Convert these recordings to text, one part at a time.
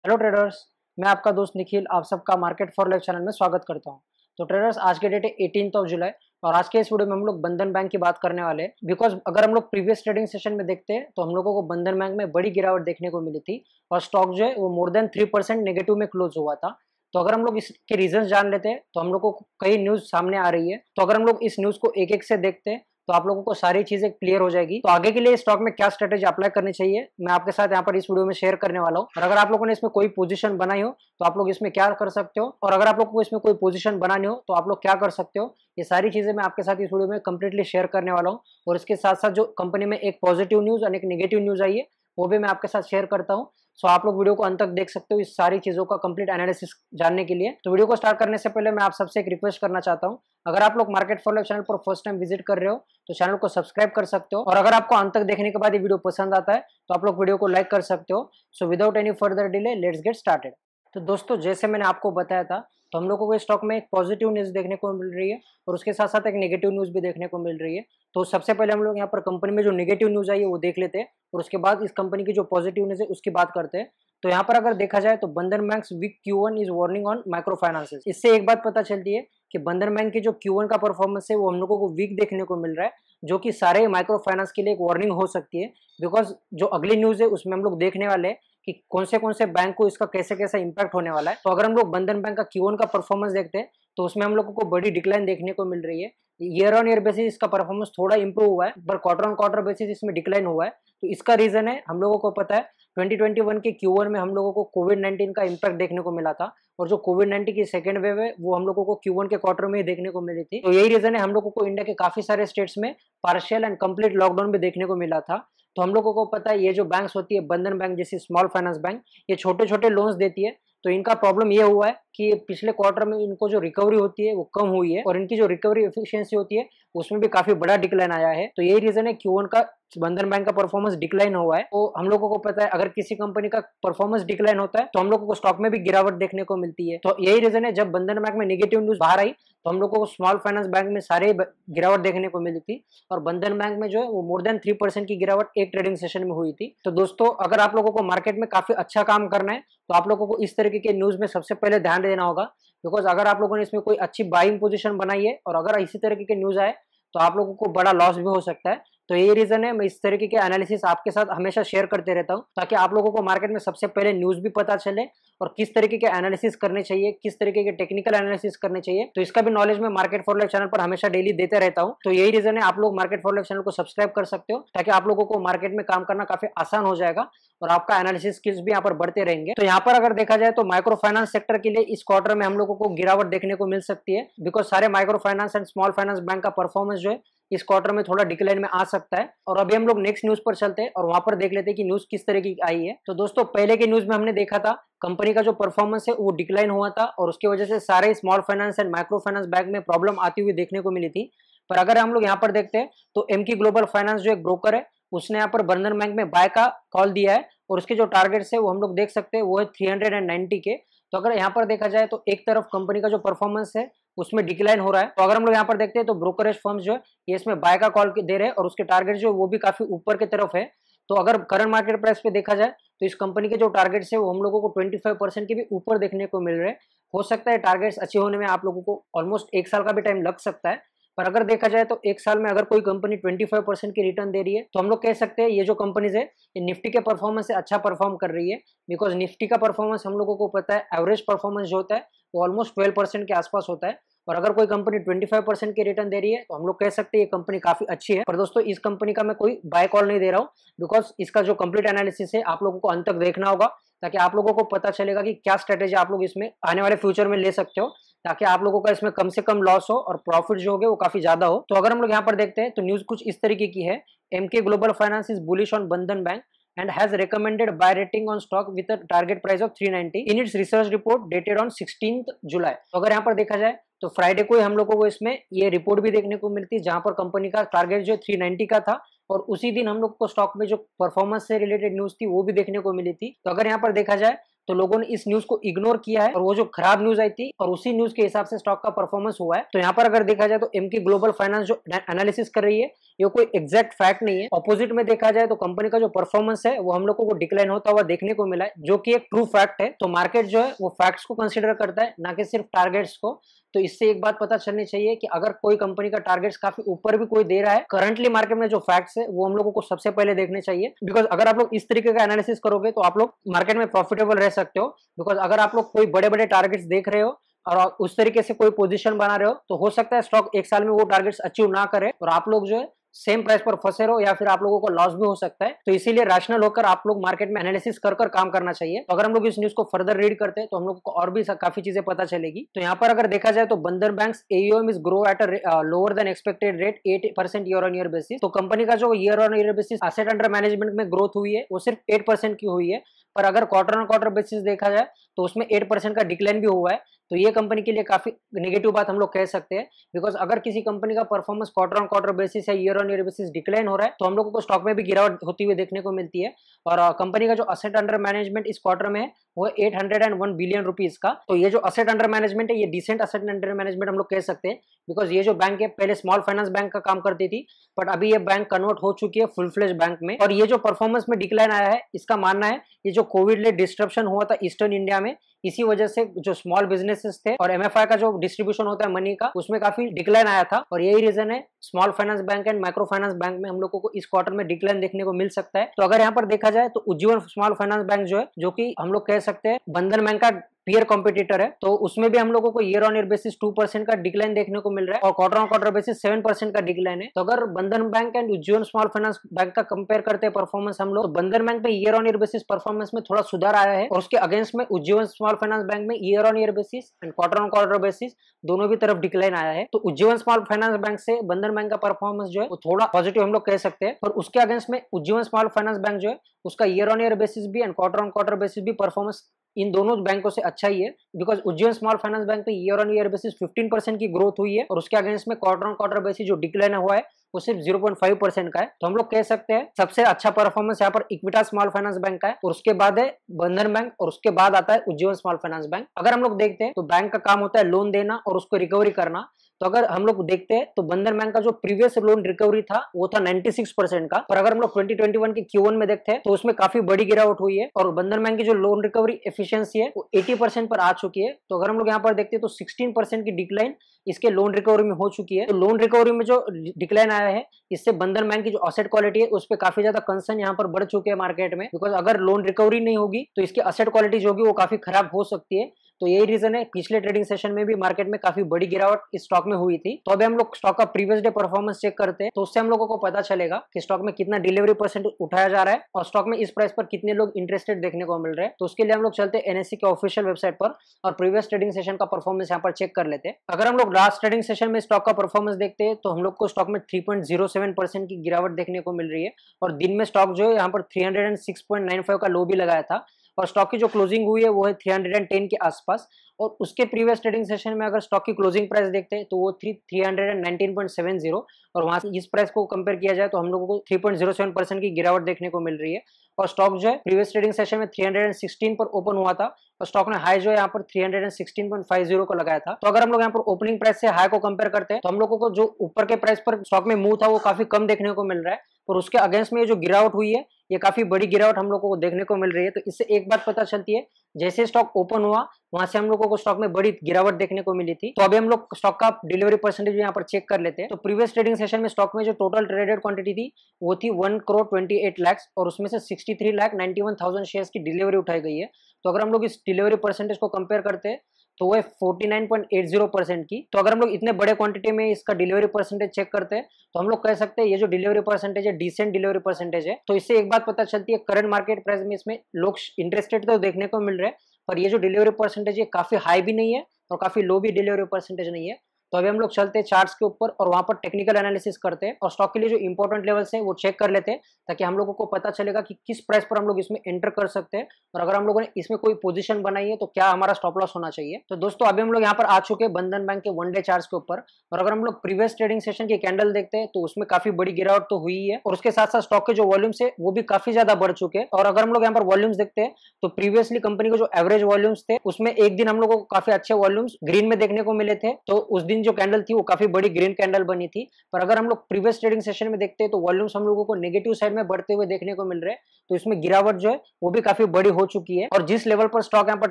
Hello traders. मैं आपका दोस्त निखिल आप सबका मार्केट फॉर लाइफ चैनल में स्वागत करता हूं। तो ट्रेडर्स, आज के डेट है 18 जुलाई और आज के इस वीडियो में हम लोग बंधन बैंक की बात करने वाले हैं। बिकॉज अगर हम लोग प्रीवियस ट्रेडिंग सेशन में देखते हैं तो हम लोगों को बंधन बैंक में बड़ी गिरावट देखने को मिली थी और स्टॉक जो है वो मोर देन 3% नेगेटिव में क्लोज हुआ था। तो अगर हम लोग इसके रीजन जान लेते हैं तो हम लोग को कई न्यूज सामने आ रही है। तो अगर हम लोग इस न्यूज को एक एक से देखते हैं तो आप लोगों को सारी चीजें क्लियर हो जाएगी। तो आगे के लिए स्टॉक में क्या स्ट्रेटेजी अप्लाई करनी चाहिए मैं आपके साथ यहाँ पर इस वीडियो में शेयर करने वाला हूँ। और अगर आप लोगों ने इसमें कोई पोजीशन बनाई हो तो आप लोग इसमें क्या कर सकते हो, और अगर आप लोग को इसमें कोई पोजीशन बनानी हो तो आप लोग क्या कर सकते हो, ये सारी चीजें मैं आपके साथ इस वीडियो में कंप्लीटली शेयर करने वाला हूँ। और इसके साथ साथ जो कंपनी में एक पॉजिटिव न्यूज और एक नेगेटिव न्यूज आई है वो भी मैं आपके साथ शेयर करता हूँ। सो आप लोग वीडियो को अंत तक देख सकते हो इस सारी चीजों का कंप्लीट एनालिसिस जानने के लिए। तो वीडियो को स्टार्ट करने से पहले मैं आप सबसे एक रिक्वेस्ट करना चाहता हूँ, अगर आप लोग मार्केट फॉर लाइफ चैनल पर फर्स्ट टाइम विजिट कर रहे हो तो चैनल को सब्सक्राइब कर सकते हो, और अगर आपको अंत तक देखने के बाद ये वीडियो पसंद आता है तो आप लोग वीडियो को लाइक कर सकते हो। So without any further delay let's get started. तो दोस्तों, जैसे मैंने आपको बताया था तो हम लोगों को स्टॉक में एक पॉजिटिव न्यूज देखने को मिल रही है और उसके साथ साथ एक नेगेटिव न्यूज भी देखने को मिल रही है। तो सबसे पहले हम लोग यहाँ पर कंपनी में जो नेगेटिव न्यूज आई है वो देख लेते हैं और उसके बाद इस कंपनी की जो पॉजिटिव न्यूज है उसकी बात करते हैं। तो यहाँ पर अगर देखा जाए तो Bandhan bank weak Q1 is warning on micro finances. इससे एक बात पता चलती है कि बंधन बैंक की जो Q1 का परफॉर्मेंस है वो हम लोगों को वीक देखने को मिल रहा है, जो कि सारे माइक्रो फाइनेंस के लिए एक वार्निंग हो सकती है। बिकॉज जो अगली न्यूज है उसमें हम लोग देखने वाले हैं कि कौन से बैंक को इसका कैसे कैसा इंपैक्ट होने वाला है। तो अगर हम लोग बंधन बैंक का Q1 का परफॉर्मेंस देखते हैं तो उसमें हम लोगों को बड़ी डिक्लाइन देखने को मिल रही है। ईयर ऑन ईयर बेसिस इसका परफॉर्मेंस थोड़ा इंप्रूव हुआ है, पर क्वार्टर ऑन क्वार्टर बेसिस इसमें डिक्लाइन हुआ है। तो इसका रीजन है, हम लोगों को पता है 2021 के Q1 में हम लोगों को कोविड-19 का इम्पैक्ट देखने को मिला था, और जो कोविड-19 की सेकेंड वेव है वो हम लोगों को Q1 के क्वार्टर में ही देखने को मिली थी। तो यही रीजन है हम लोगों को इंडिया के काफी सारे स्टेट्स में पार्शियल एंड कंप्लीट लॉकडाउन भी देखने को मिला था। तो हम लोगों को पता है ये जो बैंक्स होती है बंधन बैंक जैसी स्मॉल फाइनेंस बैंक, ये छोटे छोटे लोन्स देती है। तो इनका प्रॉब्लम ये हुआ है कि पिछले क्वार्टर में इनको जो रिकवरी होती है वो कम हुई है और इनकी जो रिकवरी एफिशिएंसी होती है उसमें भी काफी बड़ा डिक्लाइन आया है। तो यही रीजन है Q1 का बंधन बैंक का परफॉर्मेंस डिक्लाइन हुआ है। तो हम लोगों को पता है अगर किसी कंपनी का परफॉर्मेंस डिक्लाइन होता है तो हम लोगों को स्टॉक में भी गिरावट देखने को मिलती है। तो यही रीजन है, जब बंधन बैंक में नेगेटिव न्यूज बाहर आई तो हम लोगों को स्मॉल फाइनेंस बैंक में सारे गिरावट देखने को मिली थी, और बंधन बैंक में जो है वो मोर देन 3% की गिरावट एक ट्रेडिंग सेशन में हुई थी। तो दोस्तों, अगर आप लोगों को मार्केट में काफी अच्छा काम करना है तो आप लोगों को इस तरीके के न्यूज में सबसे पहले ध्यान देना होगा। बिकॉज अगर आप लोगों ने इसमें कोई अच्छी बाइंग पोजीशन बनाई है और अगर इसी तरीके के न्यूज आए तो आप लोगों को बड़ा लॉस भी हो सकता है। तो यही रीजन है मैं इस तरीके के एनालिसिस आपके साथ हमेशा शेयर करते रहता हूँ, ताकि आप लोगों को मार्केट में सबसे पहले न्यूज भी पता चले और किस तरीके के एनालिसिस करने चाहिए, किस तरीके के टेक्निकल एनालिसिस करने चाहिए। तो इसका भी नॉलेज मैं मार्केट फॉर लाइफ चैनल पर हमेशा डेली देते रहता हूँ। तो यही रीजन है आप लोग मार्केट फॉर लाइफ चैनल को सब्सक्राइब कर सकते हो, ताकि आप लोगों को मार्केट में काम करना काफी आसान हो जाएगा और आपका एनालिसिस स्किल्स भी यहाँ पर बढ़ते रहेंगे। तो यहाँ पर अगर देखा जाए तो माइक्रो फाइनेंस सेक्टर के लिए इस क्वार्टर में हम लोगों को गिरावट देखने को मिल सकती है, बिकॉज सारे micro finance and small finance bank का परफॉर्मेंस जो है इस क्वार्टर में थोड़ा डिक्लाइन में आ सकता है। और अभी हम लोग नेक्स्ट न्यूज पर चलते हैं और वहां पर देख लेते हैं कि न्यूज किस तरह की आई है। तो दोस्तों, पहले के न्यूज में हमने देखा था कंपनी का जो परफॉर्मेंस है वो डिक्लाइन हुआ था और उसकी वजह से सारे small finance and micro finance bank में प्रॉब्लम आती हुई देखने को मिली थी। पर अगर हम लोग यहाँ पर देखते हैं तो एमकी ग्लोबल फाइनेंस जो एक ब्रोकर है उसने यहाँ पर बंधन बैंक में बाय का कॉल दिया है, और उसके जो टारगेट्स है वो हम लोग देख सकते हैं वो है 390 के। तो अगर यहाँ पर देखा जाए तो एक तरफ कंपनी का जो परफॉर्मेंस है उसमें डिक्लाइन हो रहा है, तो अगर हम लोग यहाँ पर देखते हैं तो ब्रोकरेज फर्म्स जो है ये इसमें बाय का कॉल दे रहे हैं और उसके टारगेट जो है वो भी काफी ऊपर की तरफ है। तो अगर करंट मार्केट प्राइस पे देखा जाए तो इस कंपनी के जो टारगेट्स है वो हम लोगों को 25% के भी ऊपर देखने को मिल रहे हैं। हो सकता है टारगेट्स अच्छे होने में आप लोगों को ऑलमोस्ट एक साल का भी टाइम लग सकता है, पर अगर देखा जाए तो एक साल में अगर कोई कंपनी 25% की रिटर्न दे रही है तो हम लोग कह सकते हैं ये जो कंपनीज है ये निफ्टी के परफॉर्मेंस से अच्छा परफॉर्म कर रही है। बिकॉज निफ्टी का परफॉर्मेंस हम लोगों को पता है एवरेज परफॉर्मेंस जो होता है वो ऑलमोस्ट 12% के आसपास होता है, और अगर कोई कंपनी 25% की रिटर्न दे रही है तो हम लोग कह सकते हैं ये कंपनी काफी अच्छी है। पर दोस्तों, इस कंपनी का मैं कोई बाय कॉल नहीं दे रहा हूँ, बिकॉज इसका जो कंप्लीट एनालिसिस है आप लोगों को अंत तक देखना होगा, ताकि आप लोगों को पता चलेगा कि क्या स्ट्रेटेजी आप लोग इसमें आने वाले फ्यूचर में ले सकते हो, ताकि आप लोगों का इसमें कम से कम लॉस हो और प्रॉफिट जो होगे वो काफी ज्यादा हो। तो अगर हम लोग यहाँ पर देखते हैं तो न्यूज कुछ इस तरीके की है, MK global finance is bullish on Bandhan bank and has recommended buy rating on stock with a target price of 390 in its research report dated on 16th July। तो अगर यहाँ पर देखा जाए तो फ्राइडे को ही हम लोगों को इसमें ये रिपोर्ट भी देखने को मिलती है जहां पर कंपनी का टारगेट जो 390 का था, और उसी दिन हम लोग को स्टॉक में जो परफॉर्मेंस से रिलेटेड न्यूज थी वो भी देखने को मिली थी। तो अगर यहाँ पर देखा जाए तो लोगों ने इस न्यूज को इग्नोर किया है और वो जो खराब न्यूज आई थी और उसी न्यूज के हिसाब से स्टॉक का परफॉर्मेंस हुआ है। तो यहाँ पर अगर देखा जाए तो एमके ग्लोबल फाइनेंस जो एनालिसिस कर रही है ये कोई एग्जैक्ट फैक्ट नहीं है। ऑपोजिट में देखा जाए तो कंपनी का जो परफॉर्मेंस है वो हम लोगों को डिक्लाइन होता हुआ देखने को मिला है, जो कि एक ट्रू फैक्ट है। तो मार्केट जो है वो फैक्ट्स को कंसीडर करता है, ना कि सिर्फ टारगेट्स को। तो इससे एक बात पता चलनी चाहिए कि अगर कोई कंपनी का टारगेट्स काफी ऊपर भी कोई दे रहा है करंटली मार्केट में जो फैक्ट्स है वो हम लोगों को सबसे पहले देखने चाहिए। बिकॉज अगर आप लोग इस तरीके का एनालिसिस करोगे तो आप लोग मार्केट में प्रॉफिटेबल रह सकते हो। बिकॉज अगर आप लोग कोई बड़े बड़े टारगेट्स देख रहे हो और उस तरीके से कोई पोजीशन बना रहे हो तो हो सकता है स्टॉक एक साल में वो टारगेट्स अचीव ना करे और आप लोग जो है सेम प्राइस पर फंसे रहो या फिर आप लोगों को लॉस भी हो सकता है। तो इसीलिए रैशनल होकर आप लोग मार्केट में एनालिसिस कर काम करना चाहिए। तो अगर हम लोग इस न्यूज को फर्दर रीड करते हैं तो हम लोग को और भी काफी चीजें पता चलेगी। तो यहाँ पर अगर देखा जाए तो Bandhan bank AUM is grow at lower than expected rate 8% year on year basis. तो कंपनी का जो year on year basis asset under management में ग्रोथ हुई है वो सिर्फ 8% की हुई है, पर अगर क्वार्टर ऑन क्वार्टर बेसिस देखा जाए तो उसमें 8% का डिक्लाइन भी हुआ है। तो ये कंपनी के लिए काफी नेगेटिव बात हम लोग कह सकते हैं। बिकॉज अगर किसी कंपनी का performance quarter on quarter basis या year on year basis decline हो रहा है तो हम लोगों को स्टॉक में भी गिरावट होती हुई देखने को मिलती है। और कंपनी का जो असेट अंडर मैनेजमेंट इस क्वार्टर में है वो 801 बिलियन रुपीज का। तो ये जो असेट अंडर मैनेजमेंट है ये डिसेंट असेट अंडर मैनेजमेंट हम लोग कह सकते हैं। बिकॉज ये जो बैंक है पहले स्मॉल फाइनेंस बैंक का काम करती थी, बट अभी ये बैंक कन्वर्ट हो चुकी है फुल फ्लेज बैंक में। और ये जो परफॉर्मेंस में डिक्लाइन आया है इसका मानना है ये जो कोविड ले डिस्ट्रप्शन हुआ था ईस्टर्न इंडिया में, इसी वजह से जो स्मॉल बिजनेसेस थे और MFI का जो डिस्ट्रीब्यूशन होता है मनी का उसमें काफी डिक्लाइन आया था। और यही रीजन है small finance bank and micro finance bank में हम लोगों को इस क्वार्टर में डिक्लाइन देखने को मिल सकता है। तो अगर यहाँ पर देखा जाए तो उज्जीवन स्मॉल फाइनेंस बैंक जो है, जो कि हम लोग कह सकते हैं बंधन बैंक का पीयर कॉम्पिटिटर है, तो उसमें भी हम लोगों को ईयर ऑन ईयर बेसिस 2% का डिक्लाइन देखने को मिल रहा है और क्वार्टर ऑन क्वार्टर बेसिस 7% का डिक्लाइन है। तो अगर बंधन bank and Ujjivan small finance bank का कंपेयर करते हैं परफॉर्मेंस हम लोग, तो बंधन बैंक में year on year basis performance में थोड़ा सुधार आया है और उसके अगेंस्ट में उज्जीवन स्मॉल फाइनेंस बैंक में year on year basis and quarter on quarter basis दोनों भी तरफ डिक्लाइन आया है। तो उज्जीवन स्मॉल फाइनेंस बैंक से बंधन बैंक का परफॉर्मेंस जो है वो थोड़ा पॉजिटिव हम लोग कह सकते हैं। और उसके अगेंस्ट में उज्जीवन स्मॉल फाइनेंस बैंक जो है उसका ईयर ऑन ईयर बेसिस भी and quarter on quarter basis भी परफॉर्मेंस इन दोनों बैंकों से अच्छा ही है। Because Ujjivan small finance bank में ईयर ऑन ईयर बेसिस 15% की ग्रोथ हुई है और उसके अगेंस्ट में क्वार्टर ऑन क्वार्टर बेसिस जो डिक्लाइन हुआ है वो सिर्फ 0.5% का है। तो हम लोग कह सकते हैं सबसे अच्छा परफॉर्मेंस यहाँ पर इक्विटा स्मॉल फाइनेंस बैंक का है और उसके बाद है बंधन बैंक और उसके बाद आता है उज्जीवन स्मॉल फाइनेंस बैंक। अगर हम लोग देखते हैं तो बैंक का काम होता है लोन देना और उसको रिकवरी करना। तो अगर हम लोग देखते हैं तो बंधन बैंक का जो प्रीवियस लोन रिकवरी था वो था 96% का, पर अगर हम लोग 2021 के Q1 में देखते हैं तो उसमें काफी बड़ी गिरावट हुई है और बंधन बैंक की जो लोन रिकवरी एफिशिएंसी है वो 80% पर आ चुकी है। तो अगर हम लोग यहाँ पर देखते हैं तो 16% की डिक्लाइन इसके लोन रिकवरी में हो चुकी है। तो लोन रिकवरी में जो डिक्लाइन आया है इससे बंधन बैंक की जो असेट क्वालिटी है उस पर काफी ज्यादा कंसर्न यहाँ पर बढ़ चुके हैं मार्केट में। बिकॉज अगर लोन रिकवरी नहीं होगी तो इसकी असेट क्वालिटी जो होगी वो काफी खराब हो सकती है। तो यही रीजन है पिछले ट्रेडिंग सेशन में भी मार्केट में काफी बड़ी गिरावट इस स्टॉक में हुई थी। तो अभी हम लोग स्टॉक का प्रीवियस डे परफॉर्मेंस चेक करते हैं तो उससे हम लोगों को पता चलेगा कि स्टॉक में कितना डिलीवरी परसेंट उठाया जा रहा है और स्टॉक में इस प्राइस पर कितने लोग इंटरेस्टेड देखने को मिल रहे हैं। तो उसके लिए हम लोग चलते हैं NSE के ऑफिशियल वेबसाइट पर और प्रीवियस ट्रेडिंग सेशन का परफॉर्मेंस यहाँ पर चेक कर लेते हैं। अगर हम लोग लास्ट ट्रेडिंग सेशन में स्टॉक का परफॉर्मेंस देखते हैं तो हम लोग को स्टॉक में 3.07% की गिरावट देखने को मिल रही है और दिन में स्टॉक जो है यहाँ पर 306.95 का लो भी लगाया था और स्टॉक की जो क्लोजिंग हुई है वो है 310 के आसपास। और उसके प्रीवियस ट्रेडिंग सेशन में अगर स्टॉक की क्लोजिंग प्राइस देखते हैं तो वो 319.70 और वहां से इस प्राइस को कंपेयर किया जाए तो हम लोगों को 3.07% की गिरावट देखने को मिल रही है। और स्टॉक जो है प्रीवियस ट्रेडिंग सेशन में 316 पर ओपन हुआ था और स्टॉक ने हाई जो है यहाँ पर 316.50 को लगाया था। तो अगर हम लोग यहाँ पर ओपनिंग प्राइस से हाई को कंपेयर करते हैं तो हम लोगों को जो ऊपर के प्राइस पर स्टॉक में मूव था वो काफी कम देखने को मिल रहा है और उसके अगेंस्ट में ये जो गिरावट हुई है ये काफी बड़ी गिरावट हम लोगों को देखने को मिल रही है। तो इससे एक बात पता चलती है जैसे स्टॉक ओपन हुआ वहां से हम लोगों को स्टॉक में बड़ी गिरावट देखने को मिली थी। तो अभी हम लोग स्टॉक का डिलीवरी परसेंटेज यहाँ पर चेक कर लेते हैं। तो प्रीवियस ट्रेडिंग सेशन में स्टॉक में जो टोटल ट्रेडेड क्वांटिटी थी वो थी 1,28,00,000 और उसमें से 63,91,000 शेयर्स की डिलीवरी उठाई गई है। तो अगर हम लोग इस डिलीवरी परसेंटेज को कंपेयर करते हैं तो वो है 49.80% की। तो अगर हम लोग इतने बड़े क्वांटिटी में इसका डिलीवरी परसेंटेज चेक करते हैं तो हम लोग कह सकते हैं ये जो डिलीवरी परसेंटेज है डिसेंट डिलीवरी परसेंटेज है। तो इससे एक बात पता चलती है करंट मार्केट प्राइस में इसमें लोग इंटरेस्टेड तो देखने को मिल रहे हैं पर ये जो डिलीवरी परसेंटेज है काफी हाई भी नहीं है और काफी लो भी डिलीवरी परसेंटेज नहीं है। तो अभी हम लोग चलते हैं चार्ट्स के ऊपर और वहां पर टेक्निकल एनालिसिस करते हैं और स्टॉक के लिए जो इंपॉर्टेंट लेवल्स है वो चेक कर लेते हैं, ताकि हम लोगों को पता चलेगा कि किस प्राइस पर हम लोग इसमें एंटर कर सकते हैं और अगर हम लोगों ने इसमें कोई पोजीशन बनाई है तो क्या हमारा स्टॉप लॉस होना चाहिए। तो दोस्तों अभी हम लोग यहाँ पर आ चुके हैं बंधन बैंक के 1 डे चार्ट्स के ऊपर, और अगर हम लोग प्रीवियस ट्रेडिंग सेशन की कैंडल देखते हैं तो उसमें काफी बड़ी गिरावट तो हुई है और उसके साथ साथ स्टॉक के जो वॉल्यूम्स है वो भी काफी ज्यादा बढ़ चुके हैं। और अगर हम लोग यहाँ पर वॉल्यूम्स देखते हैं तो प्रीवियसली कंपनी को जो एवरेज वॉल्यूम्स थे उसमें एक दिन हम लोगों को काफी अच्छे वॉल्यूम्स ग्रीन में देखने को मिले थे, तो उस दिन जो कैंडल थी वो काफी बड़ी ग्रीन कैंडल बनी थी। पर अगर हम लोग प्रीवियस ट्रेडिंग सेशन में देखते हैं तो वॉल्यूम्स हम लोगों को नेगेटिव साइड में बढ़ते हुए देखने को मिल रहे हैं, तो इसमें गिरावट जो है वो भी काफी बड़ी हो चुकी है। और जिस लेवल पर स्टॉक यहाँ पर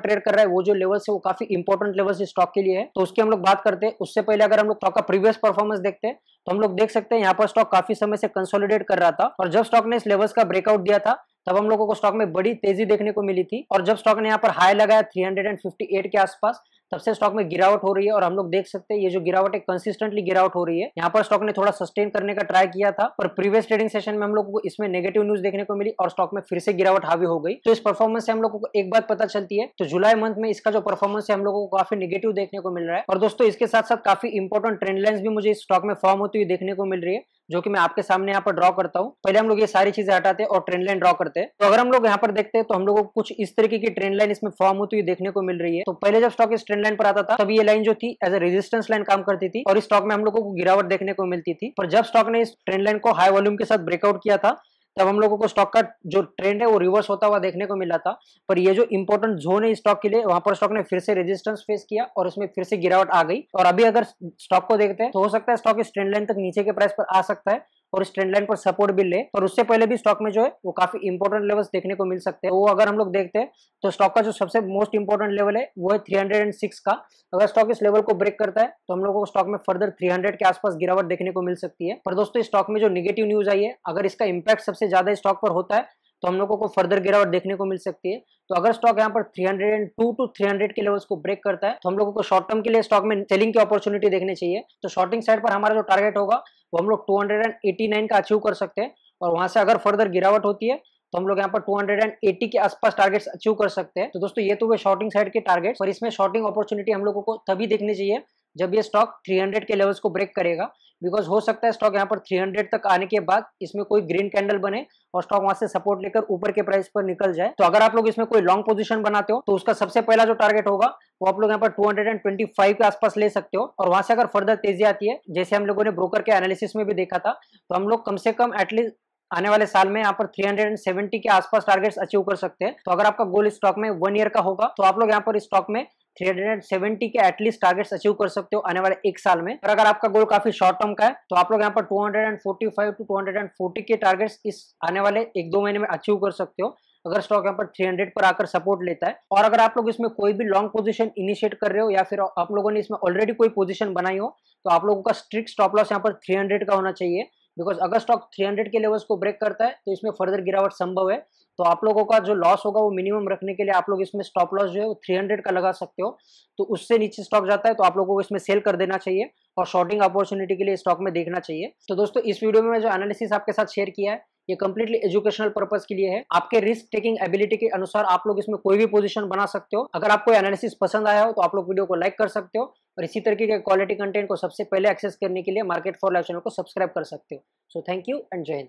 ट्रेड कर रहा है वो जो लेवल है वो काफी इंपॉर्टेंट लेवल से स्टॉक के लिए है, तो उसकी हम लोग बात करते हैं। उससे पहले अगर हम लोग स्टॉक का प्रीवियस परफॉर्मेंस देखते हैं तो हम लोग देख सकते हैं यहाँ पर स्टॉक काफी समय से कंसोलिडेट कर रहा था और जब स्टॉक ने इस लेवल्स का ब्रेकआउट दिया था तब हम लोगों को स्टॉक में बड़ी तेजी देखने को मिली थी, और जब स्टॉक ने यहाँ पर हाई लगाया 358 के आसपास तब से स्टॉक में गिरावट हो रही है। और हम लोग देख सकते हैं ये जो गिरावट है कंसिस्टेंटली गिरावट हो रही है। यहाँ पर स्टॉक ने थोड़ा सस्टेन करने का ट्राई किया था पर प्रीवियस ट्रेडिंग सेशन में हम लोगों को इसमें नेगेटिव न्यूज देखने को मिली और स्टॉक में फिर से गिरावट हावी हो गई। तो इस परफॉर्मेंस से हम लोगों को एक बात पता चलती है, तो जुलाई मंथ में इसका जो परफॉर्मेंस है हम लोगों को काफी नेगेटिव देखने को मिल रहा है। और दोस्तों इसके साथ साथ काफी इंपॉर्टेंट ट्रेंड लाइंस भी मुझे इस स्टॉक में फॉर्म होती हुई देखने को मिल रही है, जो कि मैं आपके सामने यहाँ पर ड्रॉ करता हूँ। पहले हम लोग ये सारी चीजें हटाते हैं और ट्रेंड लाइन ड्रॉ करते हैं। तो अगर हम लोग यहाँ पर देखते हैं तो हम लोगों को कुछ इस तरीके की ट्रेंड लाइन इसमें फॉर्म होती हुई देखने को मिल रही है। तो पहले जब स्टॉक इस ट्रेंड लाइन पर आता था तब ये लाइन जो थी एज ए रेजिस्टेंस लाइन काम करती थी और इस स्टॉक में हम लोगों को गिरावट देखने को मिलती थी। पर जब स्टॉक ने इस ट्रेंड लाइन को हाई वॉल्यूम के साथ ब्रेकआउट किया था तब हम लोगों को स्टॉक का जो ट्रेंड है वो रिवर्स होता हुआ देखने को मिला था। पर ये जो इंपॉर्टेंट जोन है स्टॉक के लिए वहां पर स्टॉक ने फिर से रेजिस्टेंस फेस किया और इसमें फिर से गिरावट आ गई। और अभी अगर स्टॉक को देखते हैं तो हो सकता है स्टॉक इस ट्रेंड लाइन तक नीचे के प्राइस पर आ सकता है और इस ट्रेंड लाइन पर सपोर्ट भी ले, पर उससे पहले भी स्टॉक में जो है वो काफी इंपॉर्टेंट लेवल्स देखने को मिल सकते हैं। वो अगर हम लोग देखते हैं तो स्टॉक का जो सबसे मोस्ट इंपॉर्टेंट लेवल है वो है 306 का। अगर स्टॉक इस लेवल को ब्रेक करता है तो हम लोगों को स्टॉक में फर्दर 300 के आसपास गिरावट देखने को मिल सकती है। पर दोस्तों स्टॉक में जो निगेटिव न्यूज आई है अगर इसका इंपैक्ट सबसे ज्यादा स्टॉक पर होता है तो हम लोगों को फर्दर गिरावट देखने को मिल सकती है। तो अगर स्टॉक यहाँ पर 302 टू 300 के लेवल्स को ब्रेक करता है तो हम लोगों को शॉर्ट टर्म के लिए स्टॉक में सेलिंग की अपॉर्चुनिटी देखनी चाहिए। तो शॉर्टिंग साइड पर हमारा जो टारगेट होगा वो हम लोग 289 का अचीव कर सकते हैं और वहां से अगर फर्दर गिरावट होती है तो हम लोग यहाँ पर 280 के आसपास टारगेट्स अचीव कर सकते हैं। तो दोस्तों ये तो हुए शॉर्टिंग साइड के टारगेट, पर इसमें शॉर्टिंग अपॉर्चुनिटी हम लोगों को तभी देखनी चाहिए जब ये स्टॉक 300 के लेवल्स को ब्रेक करेगा, बिकॉज हो सकता है स्टॉक यहाँ पर 300 तक आने के बाद इसमें कोई ग्रीन कैंडल बने और स्टॉक वहां से सपोर्ट लेकर ऊपर के प्राइस पर निकल जाए। तो अगर आप लोग इसमें कोई लॉन्ग पोजीशन बनाते हो तो उसका सबसे पहला जो टारगेट होगा वो आप लोग यहाँ पर 225 के आसपास ले सकते हो और वहां से अगर फर्दर तेजी आती है जैसे हम लोगों ने ब्रोकर के एनालिसिस में भी देखा था तो हम लोग कम से कम एटलीस्ट आने वाले साल में यहाँ पर 370 के आसपास टारगेट्स अचीव कर सकते हैं। तो अगर आपका गोल इस स्टॉक में 1 ईयर का होगा तो आप लोग यहाँ पर इस स्टॉक में 370 के एटलीस्ट टारगेट्स अचीव कर सकते हो आने वाले 1 साल में। और अगर आपका गोल काफी शॉर्ट टर्म का है तो आप लोग यहाँ पर 245 टू 240 के टारगेट्स इस आने वाले 1-2 महीने में अचीव कर सकते हो अगर स्टॉक यहाँ पर 300 पर आकर सपोर्ट लेता है। और अगर आप लोग इसमें कोई भी लॉन्ग पोजीशन इनिशिएट कर रहे हो या फिर आप लोगों ने इसमें ऑलरेडी कोई पोजीशन बनाई हो तो आप लोगों का स्ट्रिक्ट स्टॉप लॉस यहाँ पर 300 का होना चाहिए, बिकॉज अगर स्टॉक 300 के लेवल्स को ब्रेक करता है तो इसमें फर्दर गिरावट संभव है। तो आप लोगों का जो लॉस होगा वो मिनिमम रखने के लिए आप लोग इसमें स्टॉप लॉस जो है वो 300 का लगा सकते हो। तो उससे नीचे स्टॉक जाता है तो आप लोगों को इसमें सेल कर देना चाहिए और शॉर्टिंग अपॉर्चुनिटी के लिए स्टॉक में देखना चाहिए। तो दोस्तों इस वीडियो में मैं जो एनालिसिस आपके साथ शेयर किया है ये कंप्लीटली एजुकेशनल पर्पस के लिए है। आपके रिस्क टेकिंग एबिलिटी के अनुसार आप लोग इसमें कोई भी पोजीशन बना सकते हो। अगर आपको एनालिसिस पसंद आया हो तो आप लोग वीडियो को लाइक कर सकते हो और इसी तरीके के क्वालिटी कंटेंट को सबसे पहले एक्सेस करने के लिए मार्केट फॉर लाइफ चैनल को सब्सक्राइब कर सकते हो। सो थैंक यू एंड जय हिंद।